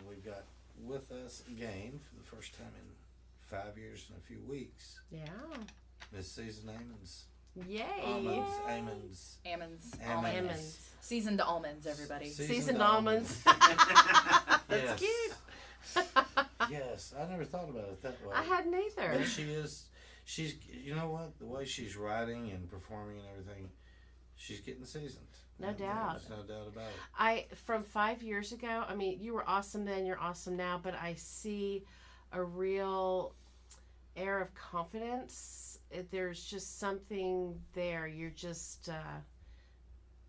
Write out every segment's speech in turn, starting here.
We've got with us again for the first time in 5 years and a few weeks, Yeah. Miss Susan Ammons. Yay. Almonds, Yay. Ammons. Ammons. Ammons. Almonds. Seasoned almonds, everybody. Seasoned almonds. That's Yes. cute. Yes, I never thought about it that way. I hadn't either. But she's, you know what? The way she's writing and performing and everything, she's getting seasoned. No doubt. There's no doubt about it. From 5 years ago, I mean, you were awesome then, you're awesome now, but I see a real air of confidence. There's just something there. You're just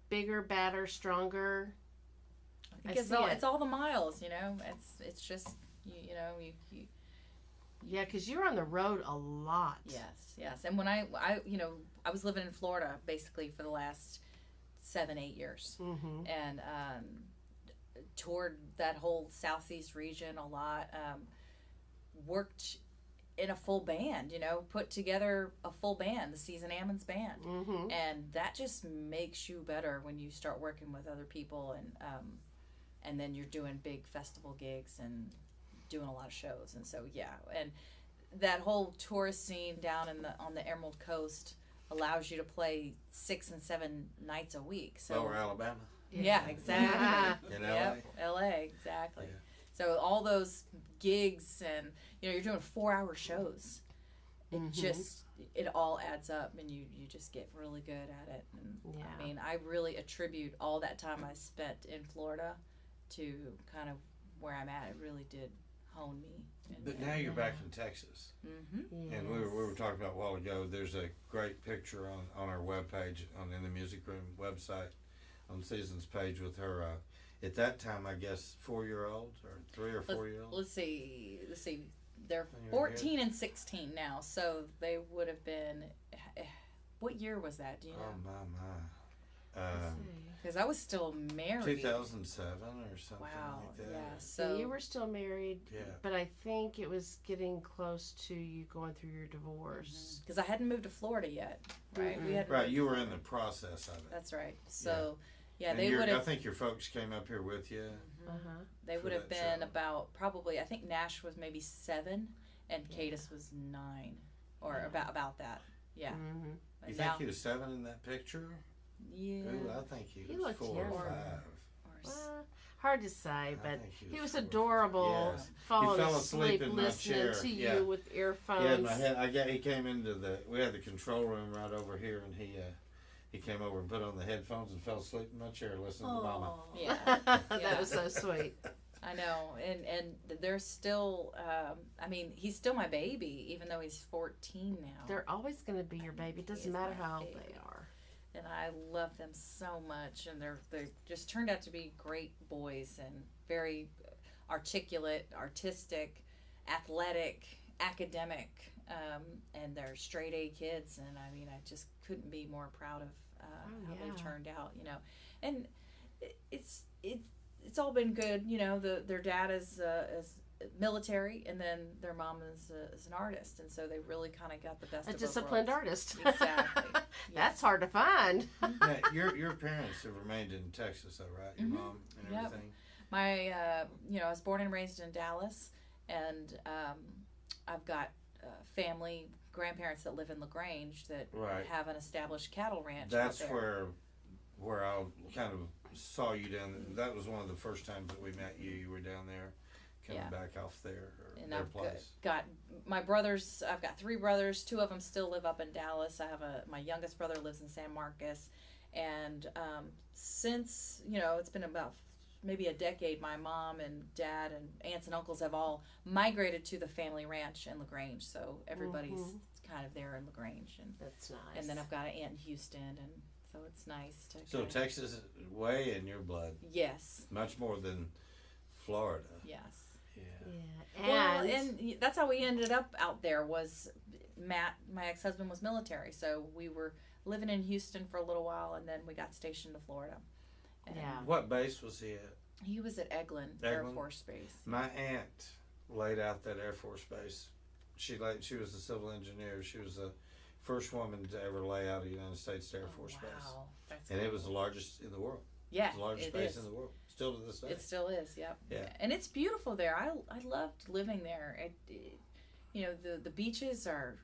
bigger, badder, stronger. Because it's all the miles, you know. It's just you know. Yeah, because you're on the road a lot. Yes. And when I was living in Florida basically for the last 7-8 years, and toured that whole southeast region a lot. Worked in a full band, put together a full band, the Seasoned Ammons band, and that just makes you better when you start working with other people, and then you're doing big festival gigs and doing a lot of shows, and so and that whole tourist scene down on the Emerald Coast allows you to play 6 and 7 nights a week. So Lower Alabama. Yeah, exactly. In LA. Yep, LA, exactly. Yeah. So all those gigs and you're doing 4-hour shows. It all adds up, and you just get really good at it. And I mean, I really attribute all that time I spent in Florida to kind of where I'm at. It really did hone me. But now you're back in Texas. Mm-hmm. And we were talking about a while ago, there's a great picture on our webpage, in the Music Room website, on Season's page with her, at that time, I guess, 4-year-old or 3 or 4-year-old. Let's see. They're 14 and 16 now, so they would have been. What year was that? Do you know? Oh my. Because I was still married. 2007 or something like that. Yeah. So you were still married. Yeah. But I think it was getting close to you going through your divorce. Because I hadn't moved to Florida yet, right? We had. Right, you were in the process of it. That's right. So. Yeah, and they would have. I think your folks came up here with you. They would have been about probably. I think Nash was maybe 7, and Cadis was 9, or about that. Yeah. You think he was 7 in that picture? Yeah. Ooh, I think he was 4 or 5. Hard to say, but he was adorable. Yes. Falling he fell asleep in listening my chair. to you with earphones. He came into we had the control room right over here, and he came over and put on the headphones and fell asleep in my chair listening to Mama. Yeah. That was so sweet. I know, and they're still. I mean, he's still my baby, even though he's 14 now. They're always going to be your baby. It doesn't matter how old they are. And I love them so much, and they just turned out to be great boys and very articulate, artistic, athletic, academic, and they're straight A kids. And I mean, I just couldn't be more proud of how they've turned out. And it's all been good. Their dad is military, and then their mom is an artist, and so they really kind of got the best of both disciplined worlds. artist. Exactly. That's hard to find. Now, your parents have remained in Texas, though, right? Your mom and everything. My I was born and raised in Dallas, and I've got family, grandparents that live in LaGrange that have an established cattle ranch. That's where I kind of saw you down there. That was one of the first times that we met you. You were down there. Coming back off their place. Got my brothers. I've got 3 brothers. 2 of them still live up in Dallas. I have my youngest brother lives in San Marcos, and since it's been about maybe a decade, my mom and dad and aunts and uncles have all migrated to the family ranch in LaGrange. So everybody's kind of there in LaGrange, and that's nice. And then I've got an aunt in Houston, and so it's nice to. So Texas is way in your blood. Yes. Much more than Florida. Yes. Yeah. And that's how we ended up out there. Was Matt, my ex-husband, was military, so we were living in Houston for a little while, and then we got stationed to Florida. And What base was he at? He was at Eglin Air Force Base. My aunt laid out that Air Force Base. She was a civil engineer. She was the first woman to ever lay out a United States Air Force Base. That's and cool. it was the largest in the world. Yeah, It's the largest it space is. in the world, still to this day. It still is. Yep. Yeah. And it's beautiful there. I loved living there. You know, the beaches are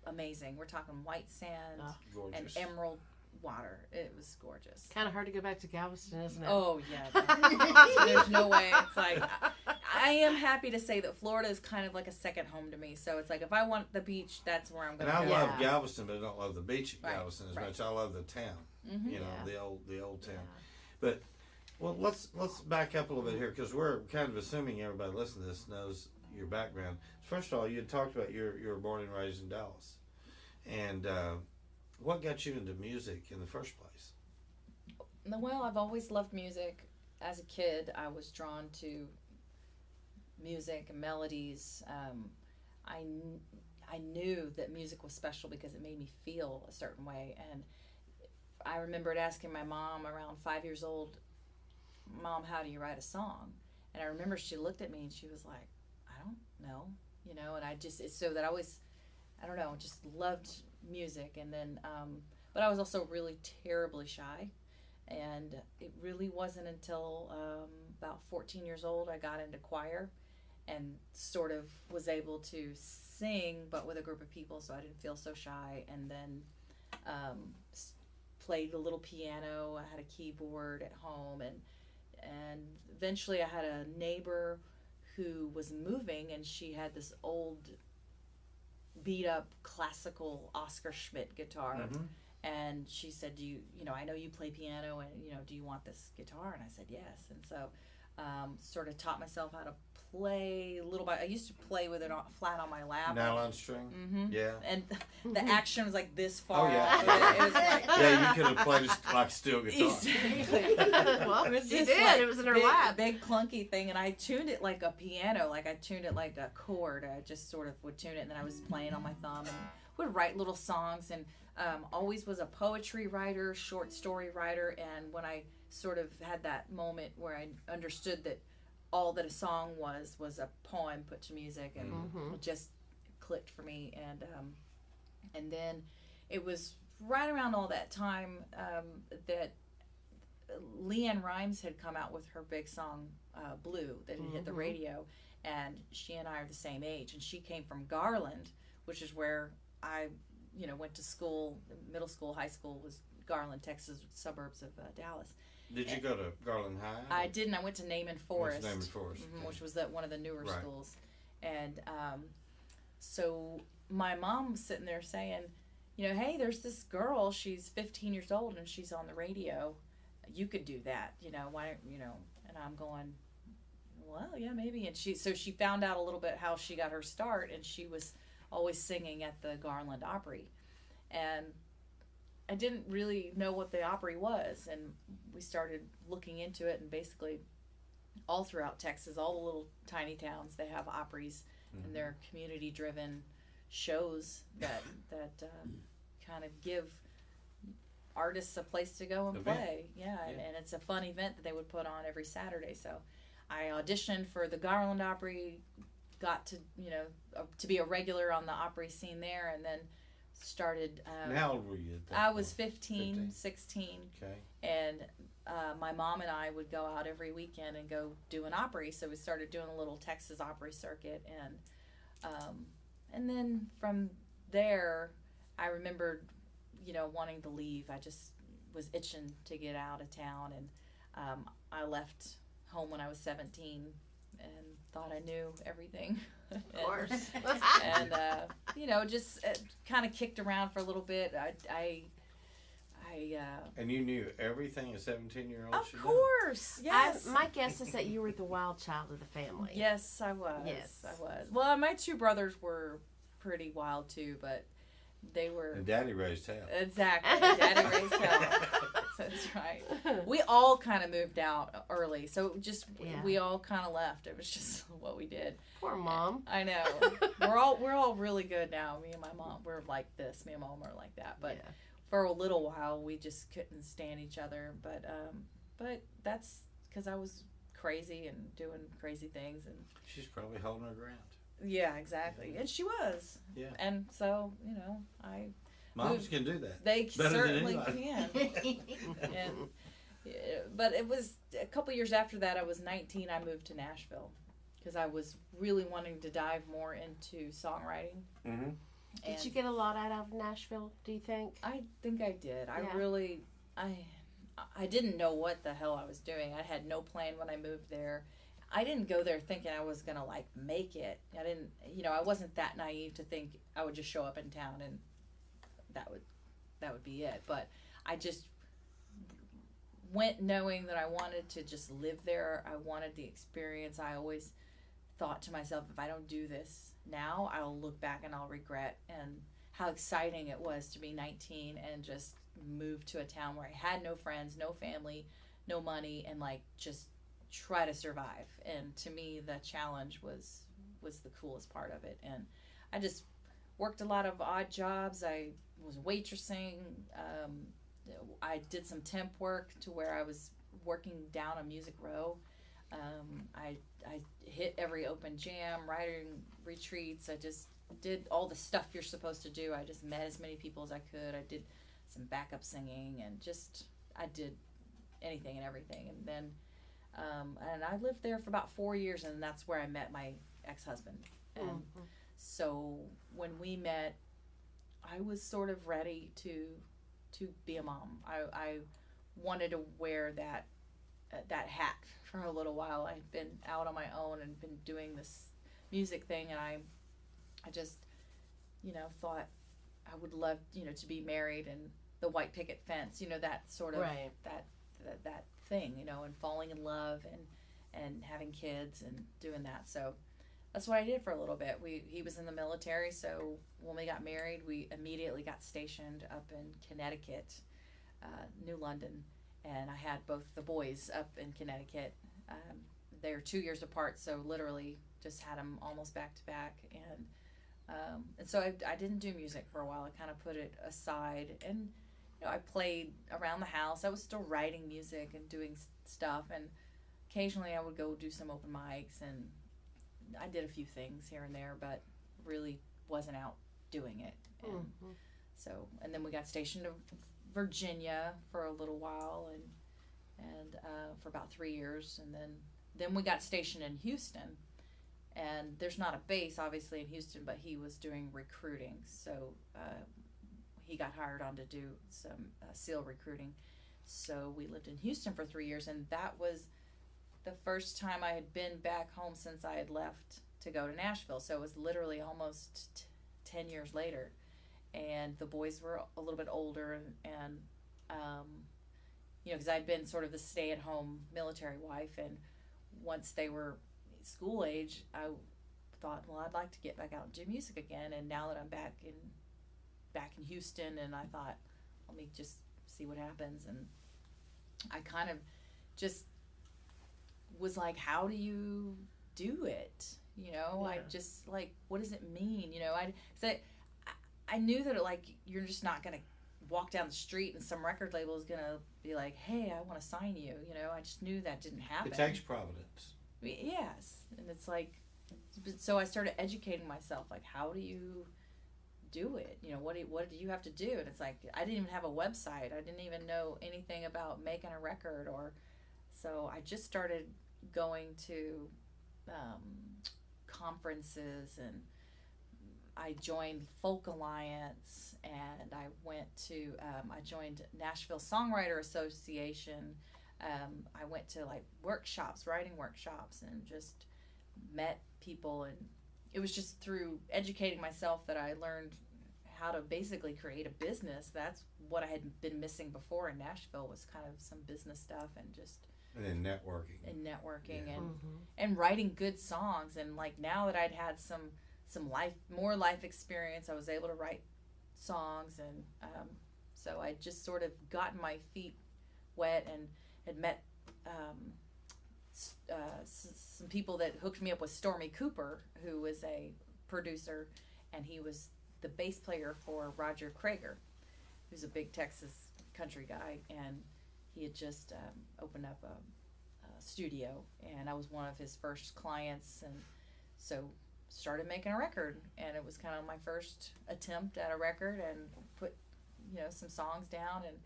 amazing. We're talking white sand and Gorgeous. emerald water. It was gorgeous. Kind of hard to go back to Galveston, isn't it? Oh yeah. There's no way. It's like I am happy to say that Florida is kind of like a second home to me. So it's like if I want the beach, that's where I'm going And to I go. love Galveston, but I don't love the beach at Right, Galveston as right. much. I love the town. Mhm. You know, Yeah. the old town. Yeah. But well, let's back up a little bit here because we're kind of assuming everybody listening to this knows your background. First of all, you had talked about you were born and raised in Dallas, and what got you into music in the first place? Well, I've always loved music. As a kid, I was drawn to music and melodies. I knew that music was special because it made me feel a certain way. And I remembered asking my mom around 5 years old, "Mom, how do you write a song?" And I remember she looked at me and she was like, "I don't know," you know. And it's so that I always, I don't know, just loved music. And then, but I was also really terribly shy. And it really wasn't until about 14 years old I got into choir and sort of was able to sing, but with a group of people, so I didn't feel so shy. And then played a little piano. I had a keyboard at home, and eventually I had a neighbor who was moving, and she had this old beat up classical Oscar Schmidt guitar. Mm-hmm. And she said, you know, I know you play piano, and, you know, do you want this guitar? And I said, yes. And so sort of taught myself how to play a little bit. I used to play with it flat on my lap. Nylon string? Mm-hmm. Yeah. And the action was like this far. Oh, yeah. Out. It was like, Yeah, you could have played it like steel guitar. exactly. Well, It was she just did. like It was in her big, lap. big clunky thing, and I tuned it like a piano. Like I tuned it like a chord. I just sort of would tune it, and then I was playing on my thumb and would write little songs. And always was a poetry writer, short story writer. And when I sort of had that moment where I understood that all that a song was a poem put to music, and it just clicked for me. And then it was right around all that time that Leanne Rimes had come out with her big song Blue that had hit the radio, and she and I are the same age, and she came from Garland, which is where I went to school. Middle school, high school was Garland, Texas, suburbs of Dallas. Did you go to Garland High? I didn't. I went to Naaman Forest, Naaman Forest, okay. which was one of the newer Right. schools. And so my mom was sitting there saying, hey, there's this girl. She's 15 years old and she's on the radio. You could do that, why don't, and I'm going, well, yeah, maybe. And she found out a little bit how she got her start, and she was always singing at the Garland Opry. And I didn't really know what the Opry was, and we started looking into it, and basically all throughout Texas, all the little tiny towns, they have Opries, and they're community-driven shows that kind of give artists a place to go and play. Yeah, and it's a fun event that they would put on every Saturday. So I auditioned for the Garland Opry, got to to be a regular on the Opry scene there, and then started. And how old were you at that I was point? 15, 16. Okay. And my mom and I would go out every weekend and go do an Opry. So we started doing a little Texas Opry circuit, and then from there, I remembered, wanting to leave. I just was itching to get out of town, and I left home when I was 17 and thought I knew everything. Of course. And just kind of kicked around for a little bit. And you knew everything a 17-year-old Of should course, yes. My guess is that you were the wild child of the family. Yes, I was. Yes. I was. Well, my two brothers were pretty wild too, but they were. And Daddy raised hell. Exactly. Daddy raised hell. That's right. We all kind of moved out early, so we all kind of left. It was just what we did. Poor mom. I know. We're all really good now. Me and my mom, we're like this. Me and my mom are like that. But for a little while, we just couldn't stand each other. But that's because I was crazy and doing crazy things. And she's probably holding her ground. yeah, exactly. And she was. Yeah. And so Moms can do that. They Better than certainly anybody. can. But it was a couple years after that. I was 19. I moved to Nashville because I was really wanting to dive more into songwriting. Mm-hmm. Did you get a lot out of Nashville, do you think? I think I did. Yeah. I didn't know what the hell I was doing. I had no plan when I moved there. I didn't go there thinking I was gonna like make it. I didn't, I wasn't that naive to think I would just show up in town and that would be it. But I just went knowing that I wanted to just live there. I wanted the experience. I always thought to myself, if I don't do this now, I'll look back and I'll regret. And how exciting it was to be 19 and just move to a town where I had no friends, no family, no money, and like just try to survive. And to me, the challenge was the coolest part of it. And I just worked a lot of odd jobs. I was waitressing. I did some temp work to where I was working down a Music Row. I hit every open jam, writing retreats. I just did all the stuff you're supposed to do. I just met as many people as I could. I did some backup singing and I did anything and everything. And then and I lived there for about 4 years, and that's where I met my ex-husband. And so when we met, I was sort of ready to be a mom. I wanted to wear that hat for a little while. I'd been out on my own and been doing this music thing, and I just, thought I would love, to be married and the white picket fence, that sort of, right. that thing, and falling in love and having kids and doing that. So that's what I did for a little bit. He was in the military, so when we got married, we immediately got stationed up in Connecticut, New London, and I had both the boys up in Connecticut. They're 2 years apart, so literally just had them almost back to back. And so I didn't do music for a while. I kind of put it aside, and I played around the house. I was still writing music and doing stuff, and occasionally I would go do some open mics, and I did a few things here and there, but really wasn't out doing it. And so, and then we got stationed to Virginia for a little while, and for about 3 years, and then we got stationed in Houston. And there's not a base, obviously, in Houston, but he was doing recruiting, so he got hired on to do some SEAL recruiting. So we lived in Houston for 3 years, and that was the first time I had been back home since I had left to go to Nashville. So it was literally almost 10 years later, and the boys were a little bit older, and because I'd been sort of the stay-at-home military wife, and once they were school age, I thought, well, I'd like to get back out and do music again. And now that I'm back in Houston, and I thought, let me just see what happens. And I kind of just was like, how do you do it? Yeah. I just like, what does it mean? I knew that you're just not gonna walk down the street and some record label is gonna be like, hey, I want to sign you. I just knew that didn't happen. It takes providence. Yes, and it's like, so I started educating myself, like, how do you do it? What do you have to do? And it's like, I didn't even have a website. I didn't even know anything about making a record, so I just started going to conferences, and I joined Folk Alliance, and I went to, I joined Nashville Songwriter Association. I went to writing workshops, and just met people, and it was just through educating myself that I learned how to basically create a business. That's what I had been missing before in Nashville, was kind of some business stuff, and then networking yeah. And writing good songs. And now that I'd had some more life experience, I was able to write songs, and so I just sort of gotten my feet wet, and had met some people that hooked me up with Stormy Cooper, who was a producer, and he was the bass player for Roger Krager, who's a big Texas country guy, and he had just opened up a studio, and I was one of his first clients, and so started making a record, and it was kind of my first attempt at a record, and put some songs down, and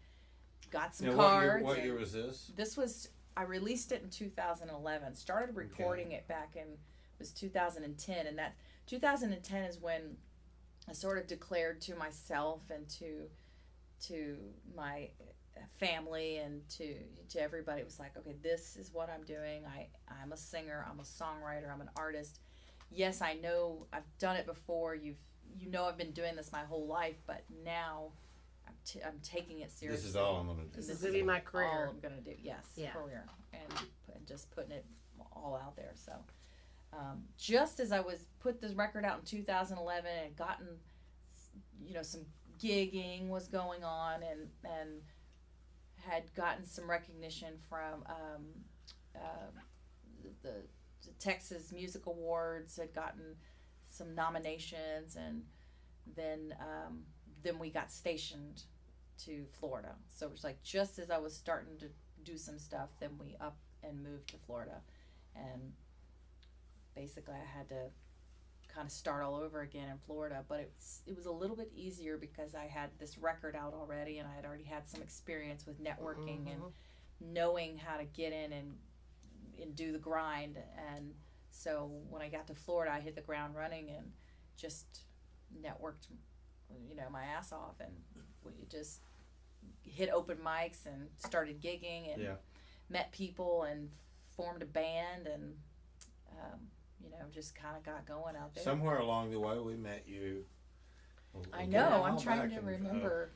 got some Now, cards. what year was this? This was, I released it in 2011. Started recording it back in, it was 2010. And that 2010 is when I sort of declared to myself and to my family and to everybody, it was like, okay, this is what I'm doing. I'm a singer, I'm a songwriter, I'm an artist. Yes, I know I've done it before. You know I've been doing this my whole life, but now I'm taking it seriously. This is all I'm going to do. This is going to be my career. All I'm going to do. Yes, Yeah. career, and just putting it all out there. So, just as I was put this record out in 2011 and gotten, some gigging was going on and had gotten some recognition from the Texas Music Awards, had gotten some nominations, and then we got stationed to Florida. So it was like just as I was starting to do some stuff, then we up and moved to Florida, and basically I had to kind of start all over again in Florida. But it was a little bit easier because I had this record out already, and I had already had some experience with networking and knowing how to get in and do the grind. And so when I got to Florida, I hit the ground running and just networked, my ass off, and we just hit open mics and started gigging and met people and formed a band and just kind of got going out there. Somewhere along the way we met you. I know. I'm trying to remember.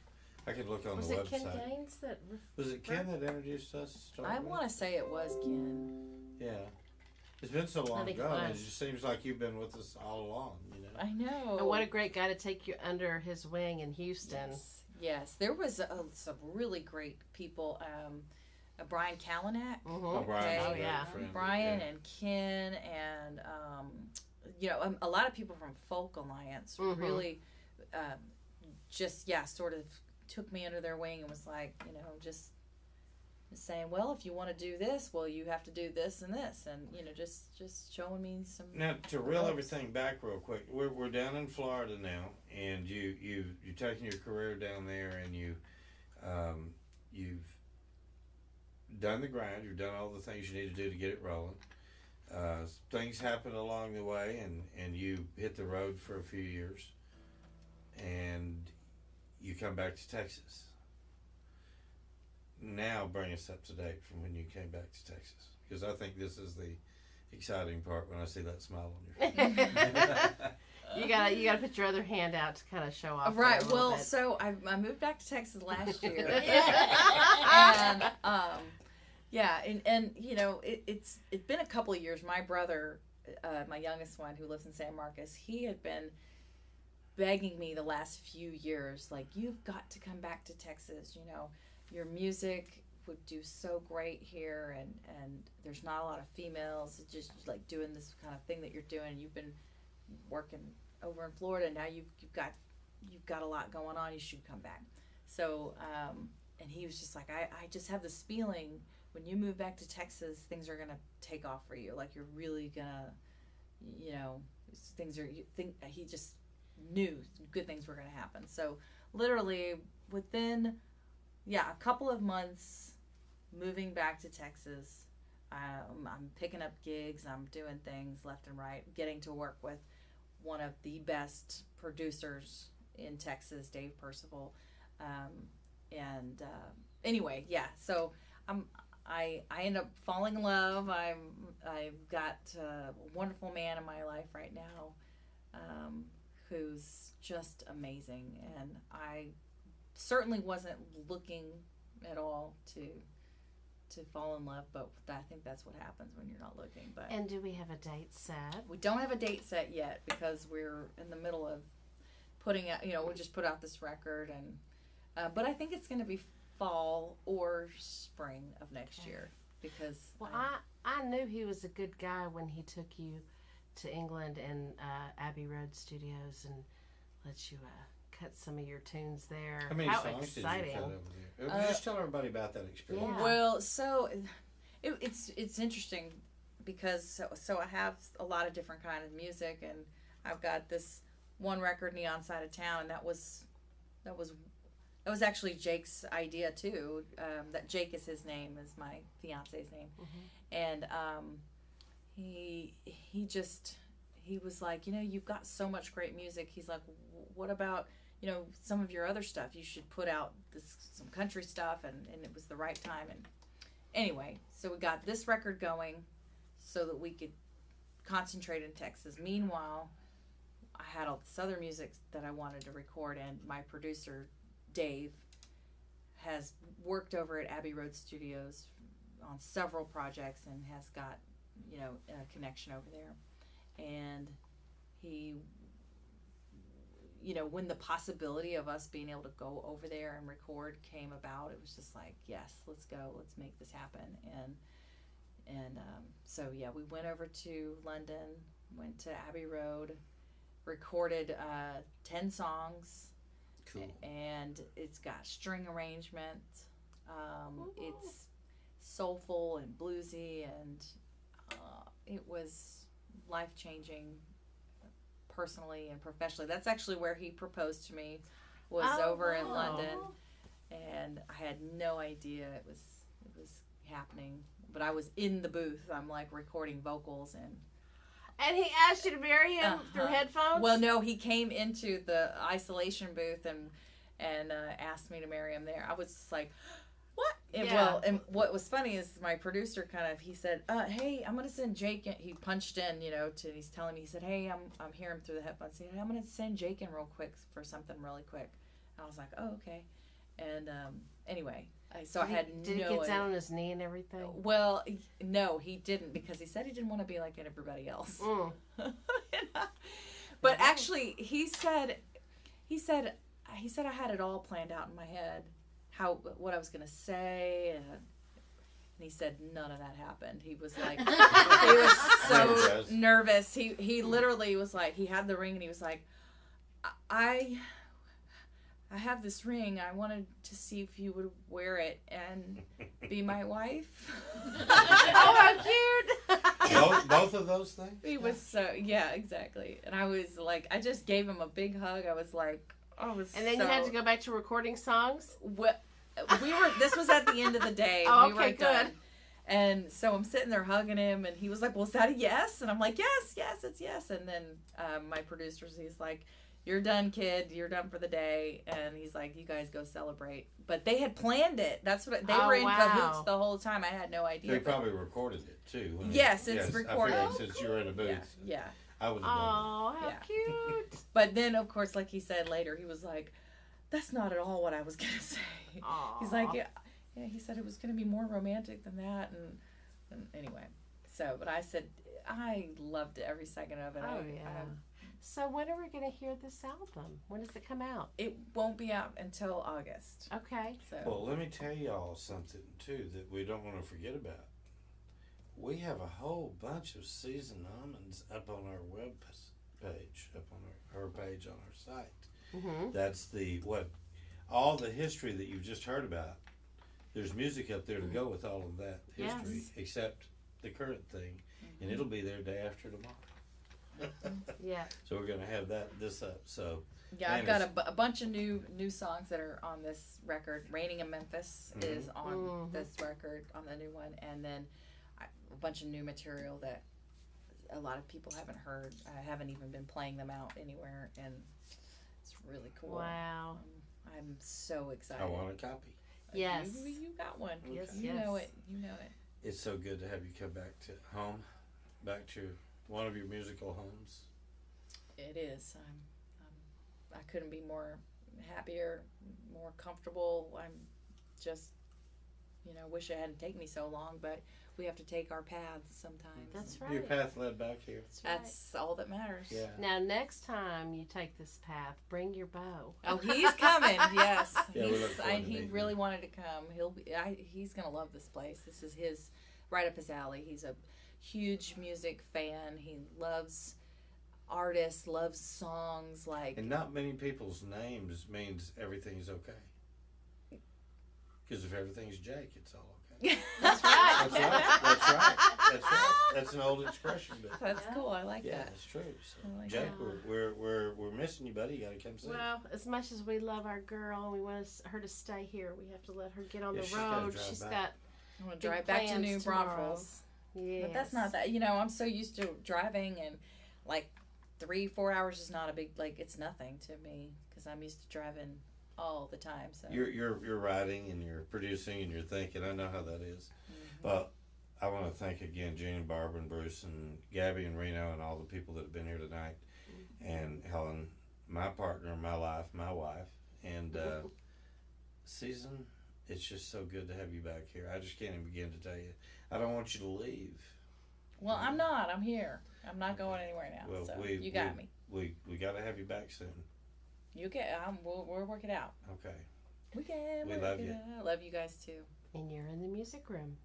I could look on was the website. Was it Ken Gaines that? Was it Ken that introduced us to start I with? want to say it was Ken. Yeah. It's been so long think ago, it and it was. just seems like you've been with us all along, I know. And what a great guy to take you under his wing in Houston. Yes. There was some really great people. Brian Kalanick. Oh, Brian's a Oh, great yeah. friend. Brian Yeah. and Ken and a lot of people from Folk Alliance really sort of took me under their wing and was like, just saying, well, if you want to do this, well, you have to do this and this, and just showing me some. Now, to reel everything back real quick, we're down in Florida now, and you're taking your career down there, and you've done the grind, you've done all the things you need to do to get it rolling. Things happen along the way, and you hit the road for a few years, and you come back to Texas. Now bring us up to date from when you came back to Texas, because I think this is the exciting part when I see that smile on your face. You gotta put your other hand out to kind of show off. Right. there a little Well, bit. so I moved back to Texas last year, Yeah. and it's been a couple of years. My brother, my youngest one, who lives in San Marcos, he had been begging me the last few years, like, you've got to come back to Texas. Your music would do so great here, and there's not a lot of females just like doing this kind of thing that you're doing. You've been working over in Florida, now you've got a lot going on. You should come back. So and he was just like, I just have this feeling when you move back to Texas, things are gonna take off for you. Like, you're really gonna, he just knew good things were gonna happen. So literally within a couple of months moving back to Texas, I'm picking up gigs, I'm doing things left and right, getting to work with one of the best producers in Texas, Dave Percival. Anyway, so I end up falling in love. I've got a wonderful man in my life right now, who's just amazing, and I certainly wasn't looking at all to fall in love, but I think that's what happens when you're not looking. But And do we have a date set? we don't have a date set yet because we're in the middle of putting out. We just put out this record, and but I think it's going to be fall or spring of next year because. Well, I knew he was a good guy when he took you to England and Abbey Road Studios and let you cut some of your tunes there. How many songs exciting. did you cut over there? Just tell everybody about that experience. Yeah. Well, so it's interesting because so I have a lot of different kind of music, and I've got this one record, Neon Side of Town, and that was That was actually Jake's idea too. That Jake is his name, is my fiance's name, and he was like, you've got so much great music. He's like, what about some of your other stuff? You should put out some country stuff, and it was the right time. And anyway, so we got this record going so that we could concentrate in Texas. Meanwhile, I had all this other music that I wanted to record, and my producer Dave has worked over at Abbey Road Studios on several projects and has got a connection over there. And he, when the possibility of us being able to go over there and record came about, it was just like, yes, let's go, let's make this happen. And so yeah, we went over to London, went to Abbey Road, recorded 10 songs. Cool. And it's got string arrangement. It's soulful and bluesy, and it was life-changing personally and professionally. That's actually where he proposed to me, was over in London, and I had no idea it was happening. But I was in the booth. I'm like recording vocals, and he asked you to marry him through headphones? Well, no, he came into the isolation booth and asked me to marry him there. I was just like, what? And, and what was funny is my producer he said, hey, I'm going to send Jake in. He punched in, he's telling me, he said, hey, I'm hearing him through the headphones. He said, I'm going to send Jake in real quick for something really quick. And I was like, oh, okay. And anyway, so I had Did he get down on his knee and everything? Well, no, he didn't, because he said he didn't want to be like everybody else. But actually, he said I had it all planned out in my head, what I was gonna say, and he said none of that happened. He was like, he was so nervous. He literally was like, he had the ring and he was like, I have this ring. I wanted to see if you would wear it and be my wife. Oh, how cute! Both of those things? He was yeah, exactly. And I was like, I just gave him a big hug. I was like, and then you had to go back to recording songs? This was at the end of the day. Oh, we okay, were done. good. And so I'm sitting there hugging him, and he was like, well, is that a yes? And I'm like, yes, it's yes. And then my producer, he's like, you're done, kid. You're done for the day. And he's like, you guys go celebrate. But they had planned it. That's what they were in cahoots the whole time. I had no idea. They probably recorded it too. Yes, it's recorded. I figured since you were in the booth. Yeah. I would have done that. Oh, how cute. But then, of course, like he said later, he was like, that's not at all what I was going to say. Aww. He's like, yeah, he said it was going to be more romantic than that. And anyway, but I said, I loved every second of it. Oh, so when are we going to hear this album? When does it come out? It won't be out until August. Okay. So. Well, let me tell y'all something, too, that we don't want to forget about. We have a whole bunch of seasoned Ammons up on our web page, up on her page on our site. Mm-hmm. That's all the history that you've just heard about. There's music up there to go with all of that history, except the current thing, and it'll be there day after tomorrow. Yeah. So we're gonna have this up. So yeah, I've got a bunch of new songs that are on this record. "Raining in Memphis" is on this record, on the new one, and then a bunch of new material that a lot of people haven't heard. I haven't even been playing them out anywhere, and it's really cool. Wow. I'm so excited. I want a copy. Yes. You got one. Okay. Yes. You know it. It's so good to have you come back to home, back to one of your musical homes. It is. I couldn't be more happier, more comfortable. I'm just, wish it hadn't taken me so long, but we have to take our paths sometimes. That's right. Your path led back here. That's all that matters. Yeah. Now, next time you take this path, bring your bow. Oh, he's coming. Yes. Yeah, he really wanted to come. He's gonna love this place. This is right up his alley. He's a huge music fan. He loves artists, loves songs. And not many people's names means everything's okay. Because if everything's Jake, it's all okay. That's right. That's right. That's right. That's right. That's an old expression, but That's cool. I like yeah, that. that's true. So, I like Jake, that. we're missing you, buddy. You got to come see us. Well, as much as we love our girl and we want her to stay here, we have to let her get on Yeah, the she's gotta road. drive She's back. got I'm gonna big drive back to plans New tomorrow. Braunfels. Yes. But that's not that. You know, I'm so used to driving, and like 3-4 hours is not a big, like, it's nothing to me because I'm used to driving all the time. So You're writing and you're producing and you're thinking. I know how that is. But I want to thank again Jean and Barbara and Bruce and Gabby and Reno and all the people that have been here tonight, and Helen, my partner in my life, my wife, and Susan. It's just so good to have you back here. I just can't even begin to tell you. I don't want you to leave. well, I'm not. I'm here. I'm not going anywhere now. Well, so you got me. We got to have you back soon. You can. We'll work it out. Okay. We can. We work love it you. out. Love you guys too. And you're in the music room.